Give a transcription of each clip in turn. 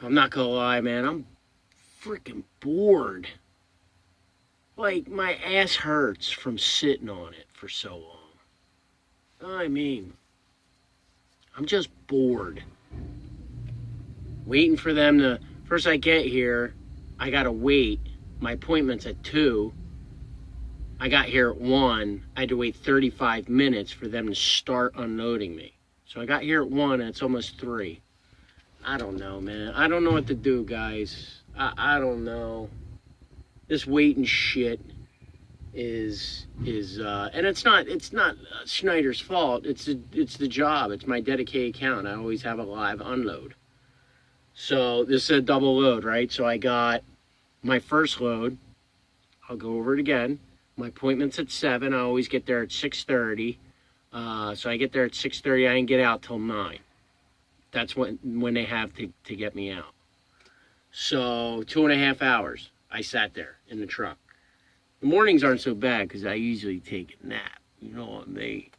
I'm not gonna lie, man, I'm freaking bored. Like, my ass hurts from sitting on it for so long. I mean, I'm just bored. Waiting for them to, first I get here, I gotta wait. My appointment's at 2. I got here at 1. I had to wait 35 minutes for them to start unloading me. So I got here at 1 and it's almost 3. I don't know, man. I don't know what to do, guys. I don't know. This waiting shit is and it's not Schneider's fault. It's the job. It's my dedicated account. I always have a live unload. So this is a double load, right? So I got my first load. I'll go over it again. My appointment's at 7. I always get there at 6:30. So I get there at 6:30. I didn't get out till 9. That's when they have to get me out. So 2.5 hours I sat there in the truck. The mornings aren't so bad because I usually take a nap. You know what I mean?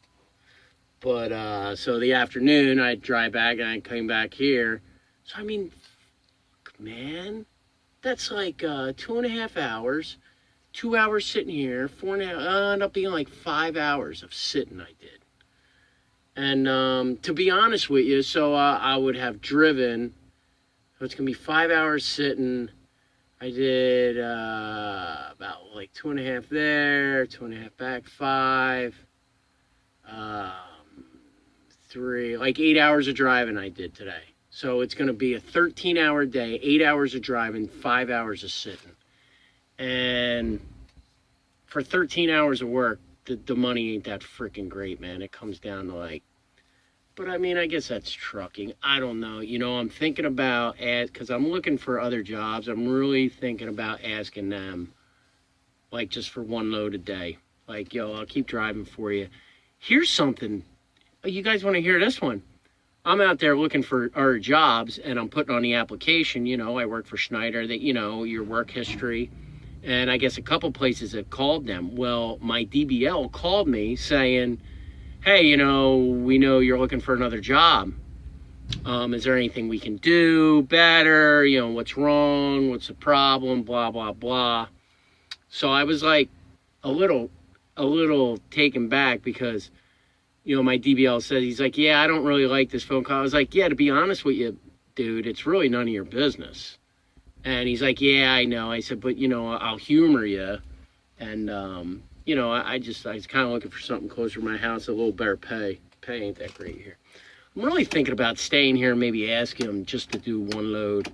But so the afternoon I drive back and I came back here. So I mean, man, that's like 2.5 hours. 2 hours sitting here, 4.5, ended up being like 5 hours of sitting I did. And to be honest with you, so I would have driven, so it's going to be 5 hours sitting. I did about like 2.5 there, 2.5 back, 5, 3, like 8 hours of driving I did today. So it's going to be a 13-hour day, 8 hours of driving, 5 hours of sitting. And for 13 hours of work, the money ain't that freaking great, man. It comes down to like, but I mean, I guess that's trucking. I don't know. You know, I'm thinking about, because I'm looking for other jobs, I'm really thinking about asking them, like just for 1 load a day. Like, yo, I'll keep driving for you. Here's something. Oh, you guys want to hear this one? I'm out there looking for our jobs and I'm putting on the application, you know, I work for Schneider, that, you know, your work history. And I guess a couple places have called them. Well, my DBL called me saying, hey, you know, we know you're looking for another job. Is there anything we can do better? You know, what's wrong? What's the problem? Blah, blah, blah. So I was like a little taken back because, you know, my DBL said, he's like, yeah, I don't really like this phone call. I was like, yeah, to be honest with you, dude, it's really none of your business. And he's like, yeah, I know. I said, but, you know, I'll humor you. And, you know, I was kind of looking for something closer to my house, a little better pay. Pay ain't that great here. I'm really thinking about staying here and maybe asking him just to do 1 load.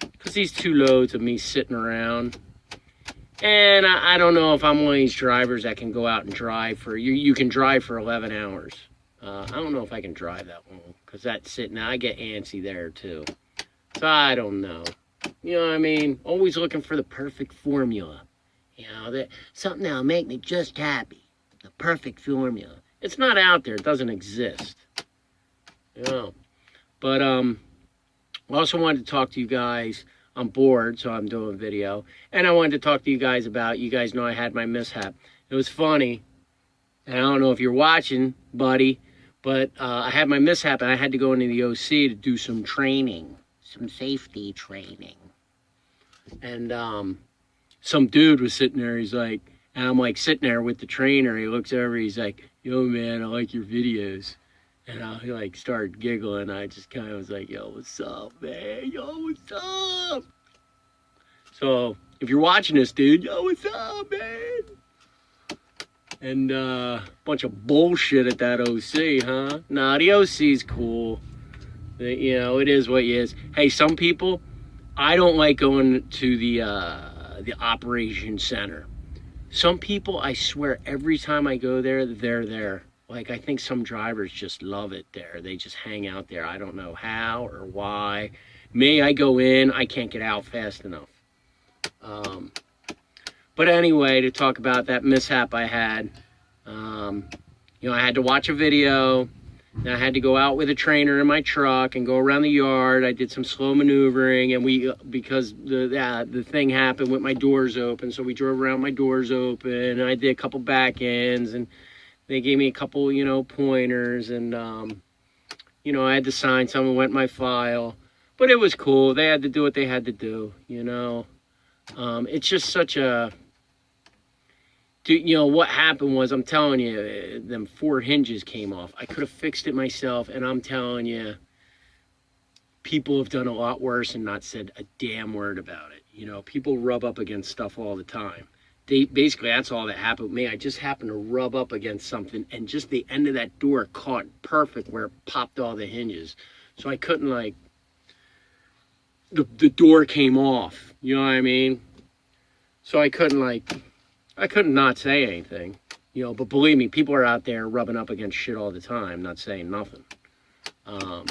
Because these 2 loads of me sitting around. And I don't know if I'm one of these drivers that can go out and drive for, you can drive for 11 hours. I don't know if I can drive that long. Because that's sitting, I get antsy there too. So I don't know. You know what I mean? Always looking for the perfect formula. You know, that something that'll make me just happy. The perfect formula. It's not out there. It doesn't exist. You know. But I also wanted to talk to you guys. I'm bored, so I'm doing a video. And I wanted to talk to you guys about, you guys know I had my mishap. It was funny. And I don't know if you're watching, buddy, but I had my mishap and I had to go into the OC to do some training. Some safety training. And some dude was sitting there, he's like, and I'm like sitting there with the trainer, he looks over, he's like, yo man, I like your videos. And I like started giggling, I just kind of was like, yo, what's up, man? Yo, what's up? So, if you're watching this, dude, yo, what's up, man? And bunch of bullshit at that OC, huh? Nah, the OC's cool. You know, it is what it is. Hey, some people, I don't like going to the operation center. Some people, I swear, every time I go there, they're there. Like, I think some drivers just love it there. They just hang out there. I don't know how or why. Me, I go in, I can't get out fast enough. But anyway, to talk about that mishap I had, you know, I had to watch a video. And I had to go out with a trainer in my truck and go around the yard. I did some slow maneuvering, and because the thing happened with my doors open, so we drove around my doors open, and I did a couple back ends, and they gave me a couple, you know, pointers, and, you know, I had to sign some, went in my file. But it was cool. They had to do what they had to do, you know. It's just such a... You know, what happened was, I'm telling you, them 4 hinges came off. I could have fixed it myself, and I'm telling you, people have done a lot worse and not said a damn word about it. You know, people rub up against stuff all the time. Basically, that's all that happened with me. I just happened to rub up against something, and just the end of that door caught perfect where it popped all the hinges. So I couldn't, like... The door came off. You know what I mean? So I couldn't, like... I couldn't not say anything, you know, but believe me, people are out there rubbing up against shit all the time, not saying nothing. A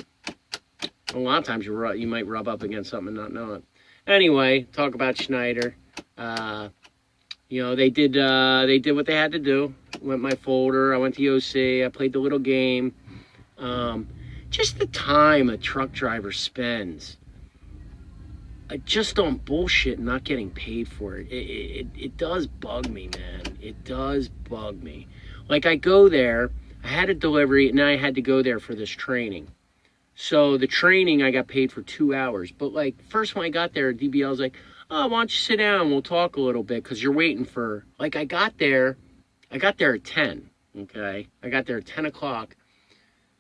lot of times you might rub up against something and not know it. Anyway, talk about Schneider. You know, they did what they had to do. Went my folder, I went to OC, I played the little game. Just the time a truck driver spends just on bullshit and not getting paid for it. It does bug me, man. It does bug me. Like, I go there, I had a delivery, and I had to go there for this training. So the training, I got paid for 2 hours. But, like, first when I got there, DBL was like, oh, why don't you sit down, we'll talk a little bit, because you're waiting for... Like, I got there at 10, okay? I got there at 10 o'clock.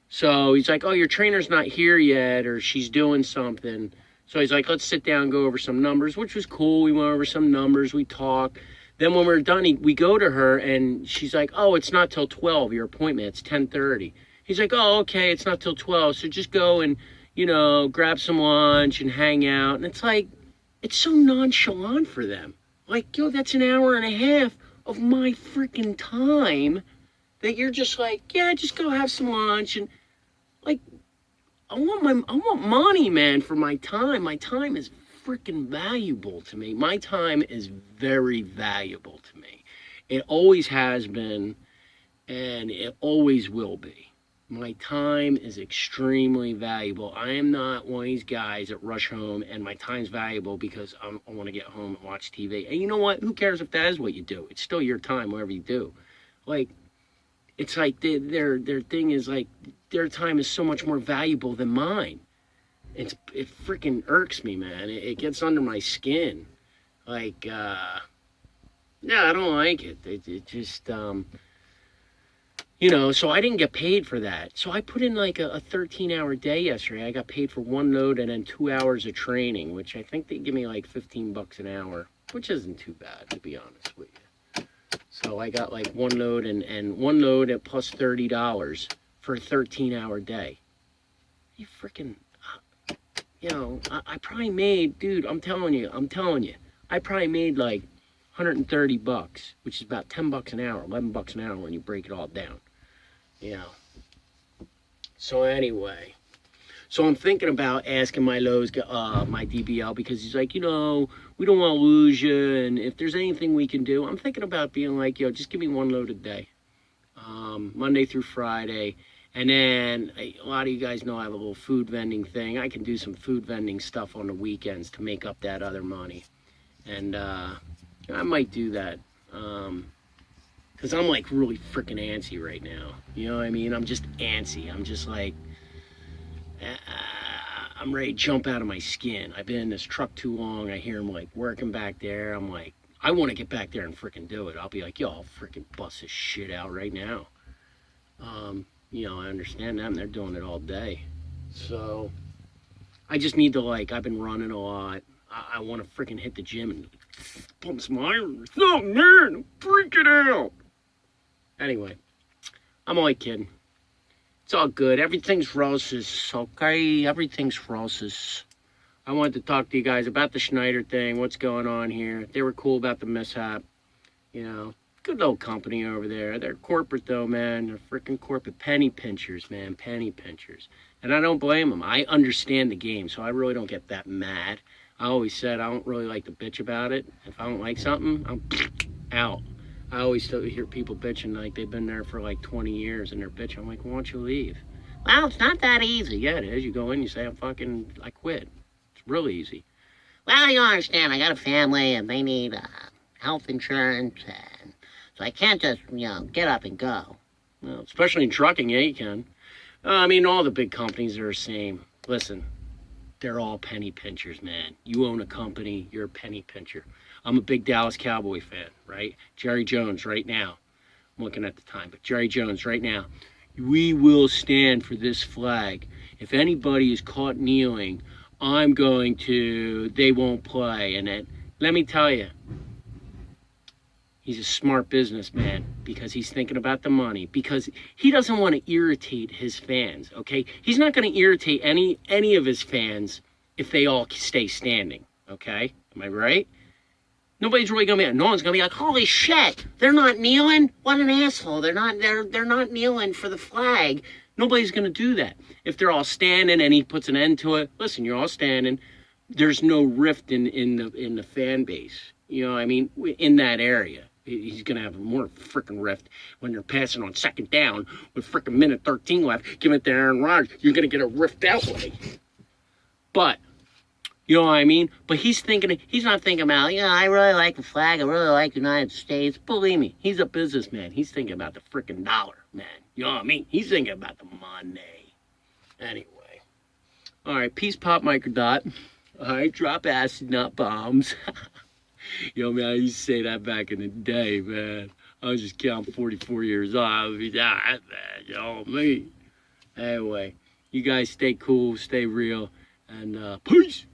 So he's like, oh, your trainer's not here yet, or she's doing something. So he's like, let's sit down and go over some numbers, which was cool. We went over some numbers. We talked. Then when we're done, we go to her, and she's like, oh, it's not till 12, your appointment. It's 10:30. He's like, oh, okay, it's not till 12, so just go and, you know, grab some lunch and hang out. And it's like, it's so nonchalant for them. Like, yo, that's an hour and a half of my freaking time that you're just like, yeah, just go have some lunch. And, like... I want money, man, for my time. My time is freaking valuable to me. My time is very valuable to me. It always has been, and it always will be. My time is extremely valuable. I am not one of these guys that rush home and my time's valuable because I want to get home and watch TV. And you know what? Who cares if that is what you do? It's still your time, whatever you do. Like, it's like their thing is like, their time is so much more valuable than mine. It freaking irks me, man. It gets under my skin. Like, yeah, I don't like it. It just, you know, so I didn't get paid for that. So I put in like a 13-hour day yesterday. I got paid for 1 load and then 2 hours of training, which I think they give me like $15 an hour, which isn't too bad, to be honest with you. So I got like 1 load and 1 load at plus $30 for a 13-hour day. You freaking, you know, I probably made, dude, I'm telling you, I probably made like $130, which is about $10 an hour, $11 an hour when you break it all down. You know. So anyway, so I'm thinking about asking my my DBL, because he's like, you know, we don't want to lose you, and if there's anything we can do, I'm thinking about being like, yo, just give me 1 load a day, Monday through Friday. And then a lot of you guys know I have a little food vending thing. I can do some food vending stuff on the weekends to make up that other money. And I might do that. Because I'm like really freaking antsy right now. You know what I mean? I'm just antsy. I'm just like, I'm ready to jump out of my skin. I've been in this truck too long. I hear him like working back there. I'm like, I want to get back there and freaking do it. I'll be like, yo, I'll freaking bust this shit out right now. You know, I understand that, and they're doing it all day. So, I just need to, like, I've been running a lot. I want to freaking hit the gym and pump some iron or something, man. I'm freaking out. Anyway, I'm only kidding. It's all good. Everything's roses, okay? Everything's roses. I wanted to talk to you guys about the Schneider thing, what's going on here. They were cool about the mishap, you know. Good old company over there. They're corporate though, man. They're freaking corporate. Penny pinchers, man. Penny pinchers. And I don't blame them. I understand the game, so I really don't get that mad. I always said I don't really like to bitch about it. If I don't like something, I'm out. I always still hear people bitching like they've been there for like 20 years and they're bitching. I'm like, why don't you leave? Well, it's not that easy. Yeah, it is. You go in, you say, I quit. It's real easy. Well, you understand, I got a family and they need health insurance, and so I can't just, you know, get up and go. Well, especially in trucking, yeah, you can. I mean, all the big companies are the same. Listen, they're all penny pinchers, man. You own a company, you're a penny pincher. I'm a big Dallas Cowboy fan, right? Jerry Jones right now. I'm looking at the time, but Jerry Jones right now. We will stand for this flag. If anybody is caught kneeling, they won't play. And let me tell you, he's a smart businessman because he's thinking about the money, because he doesn't want to irritate his fans, okay? He's not going to irritate any of his fans if they all stay standing, okay? Am I right? Nobody's really going to be, no one's going to be like, holy shit, they're not kneeling? What an asshole. They're not kneeling for the flag. Nobody's going to do that. If they're all standing and he puts an end to it, listen, you're all standing. There's no rift in the fan base. You know what I mean? In that area. He's going to have more freaking rift when you're passing on second down with freaking minute 13 left. Give it to Aaron Rodgers. You're going to get a rift that way. But, you know what I mean? But he's not thinking about, I really like the flag. I really like the United States. Believe me, he's a businessman. He's thinking about the freaking dollar, man. You know what I mean? He's thinking about the money. Anyway. All right, peace, pop, microdot. All right, drop acid, not bombs. Yo, man, I used to say that back in the day, man. I was just counting 44 years old. I would be that, man. You know me. Anyway, you guys stay cool, stay real, and peace.